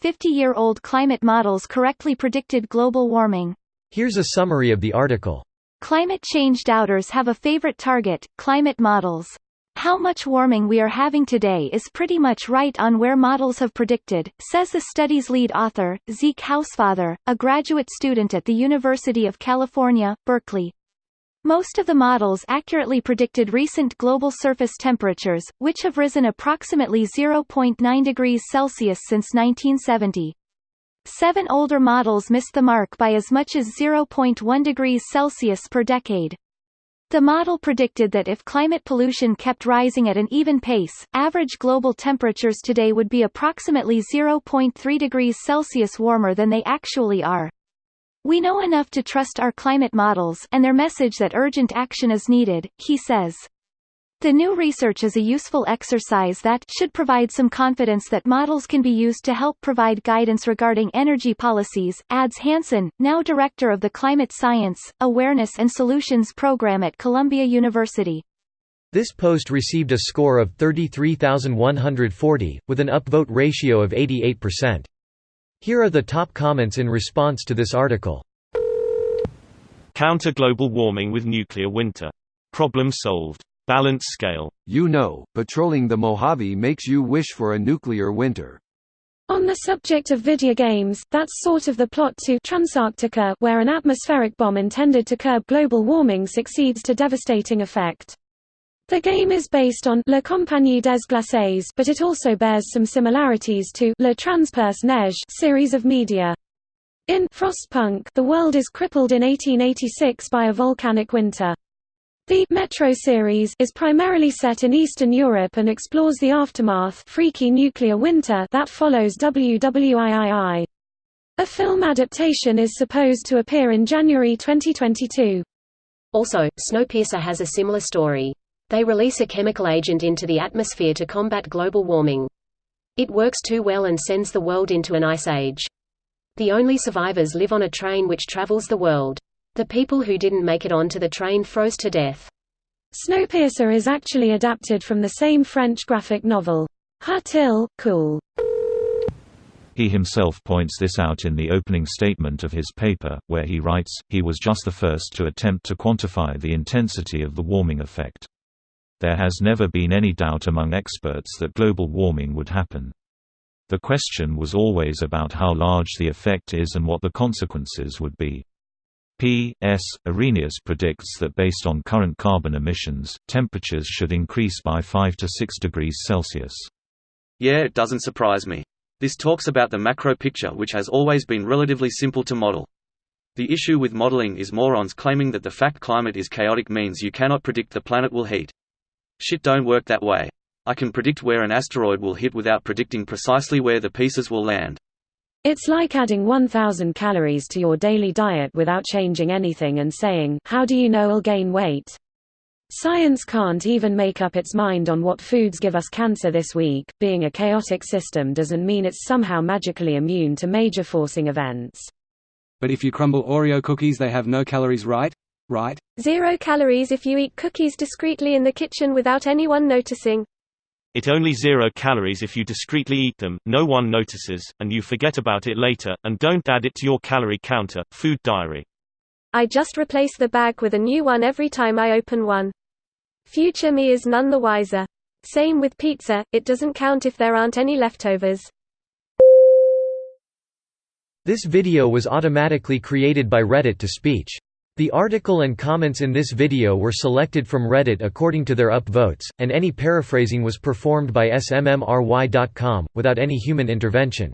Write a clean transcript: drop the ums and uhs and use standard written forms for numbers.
50-year-old climate models correctly predicted global warming. Here's a summary of the article. Climate change doubters have a favorite target: climate models. How much warming we are having today is pretty much right on where models have predicted, says the study's lead author, Zeke Hausfather, a graduate student at the University of California, Berkeley. Most of the models accurately predicted recent global surface temperatures, which have risen approximately 0.9 degrees Celsius since 1970. 7 older models missed the mark by as much as 0.1 degrees Celsius per decade. The model predicted that if climate pollution kept rising at an even pace, average global temperatures today would be approximately 0.3 degrees Celsius warmer than they actually are. We know enough to trust our climate models and their message that urgent action is needed, he says. The new research is a useful exercise that should provide some confidence that models can be used to help provide guidance regarding energy policies, adds Hansen, now director of the Climate Science, Awareness and Solutions program at Columbia University. This post received a score of 33,140, with an upvote ratio of 88%. Here are the top comments in response to this article. Counter global warming with nuclear winter. Problem solved. Balance scale. Patrolling the Mojave makes you wish for a nuclear winter. On the subject of video games, that's sort of the plot to Transarctica, where an atmospheric bomb intended to curb global warming succeeds to devastating effect. The game is based on La Compagnie des Glaces, but it also bears some similarities to Le Transperce Neige series of media. In Frostpunk, the world is crippled in 1886 by a volcanic winter. The Metro series is primarily set in Eastern Europe and explores the aftermath freaky nuclear winter that follows WWII. A film adaptation is supposed to appear in January 2022. Also, Snowpiercer has a similar story. They release a chemical agent into the atmosphere to combat global warming. It works too well and sends the world into an ice age. The only survivors live on a train which travels the world. The people who didn't make it onto the train froze to death. Snowpiercer is actually adapted from the same French graphic novel. Ha-till, cool. He himself points this out in the opening statement of his paper, where he writes, he was just the first to attempt to quantify the intensity of the warming effect. There has never been any doubt among experts that global warming would happen. The question was always about how large the effect is and what the consequences would be. P.S. Arrhenius predicts that based on current carbon emissions, temperatures should increase by 5 to 6 degrees Celsius. Yeah, it doesn't surprise me. This talks about the macro picture, which has always been relatively simple to model. The issue with modeling is morons claiming that the fact climate is chaotic means you cannot predict the planet will heat. Shit don't work that way. I can predict where an asteroid will hit without predicting precisely where the pieces will land. It's like adding 1,000 calories to your daily diet without changing anything and saying, how do you know I'll gain weight? Science can't even make up its mind on what foods give us cancer this week. Being a chaotic system doesn't mean it's somehow magically immune to major forcing events. But if you crumble Oreo cookies, they have no calories, right? Right? 0 calories if you eat cookies discreetly in the kitchen without anyone noticing. It only 0 calories if you discreetly eat them, no one notices, and you forget about it later, and don't add it to your calorie counter. Food diary. I just replace the bag with a new one every time I open one. Future me is none the wiser. Same with pizza, it doesn't count if there aren't any leftovers. This video was automatically created by Reddit to speech. The article and comments in this video were selected from Reddit according to their upvotes, and any paraphrasing was performed by smmry.com, without any human intervention.